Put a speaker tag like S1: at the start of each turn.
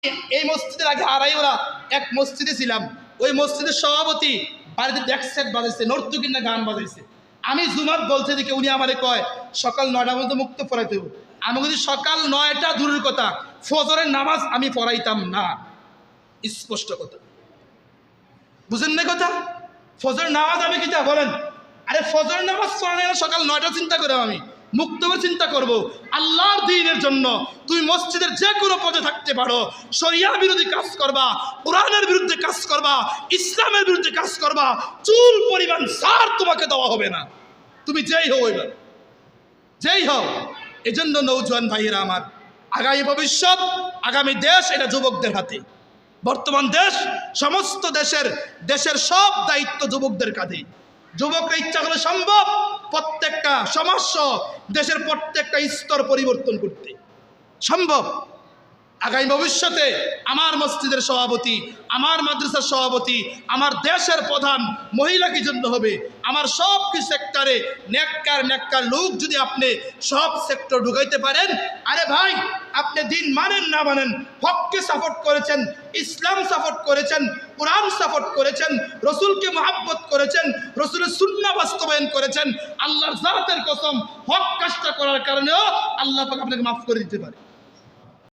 S1: এই মসজিদের আগে আড়াইওলা এক মসজিদে ছিলাম। ওই মসজিদের সভাপতি বাড়িতে ডেক সেট বাজাইছে, নর্তকী না গান বাজাইছে। আমি জুমাত বলতে দেখে উনি আমারে কয় সকাল 9টা পর্যন্ত মুক্ত পড়াইতে হবে। আমি যদি সকাল 9টা দূরের কথা, ফজরের নামাজ আমি পড়াইতাম না। স্পষ্ট কথা, বুঝেন না কথা? ফজরের নামাজ আমি কিতা বলেন? আরে ফজরের নামাজ পড়াই না, সকাল 9টা চিন্তা করে আমি মুক্ত চিন্তা করব আল্লাহর দ্বীনের জন্য। তুই মসজিদের যে কোনো পদে থাকতে পারো, শরিয়া বিরোধী কাজ করবা, কোরআনের বিরুদ্ধে কাজ করবা, ইসলামের বিরুদ্ধে কাজ করবা, চুল পরিমাণ সার তোমাকে দেওয়া হবে না, তুমি যেই হও, এবার যেই হও। এজন্য নৌজওয়ান ভাইয়েরা আমার, আগামী ভবিষ্যৎ, আগামী দেশ এটা যুবকদের হাতে। বর্তমান দেশ, সমস্ত দেশের সব দায়িত্ব যুবকদের কাঁধে। যুবকরা ইচ্ছা করলে সম্ভব প্রত্যেকটা সমাজ, দেশের প্রত্যেকটা স্তর পরিবর্তন করতে সম্ভব। আগামী ভবিষ্যতে আমার মসজিদের সভাপতি, আমার মাদ্রাসার সভাপতি, আমার দেশের প্রধান মহিলা কি জন্য হবে? আমার সব কিছু সেক্টরে নেককার লোক যদি আপনি সব সেক্টর ঢুকাইতে পারেন, আরে ভাই আপনি দিন মানেন না মানেন, হককে সাপোর্ট করেছেন, ইসলাম সাপোর্ট করেছেন, কোরআন সাপোর্ট করেছেন, রসুলকে মহাব্বত করেছেন, রসুলের সুন্নাহ বাস্তবায়ন করেছেন, আল্লাহর জাতের কসম হক কাজটা করার কারণেও আল্লাহ পাক আপনাকে মাফ করে দিতে পারে।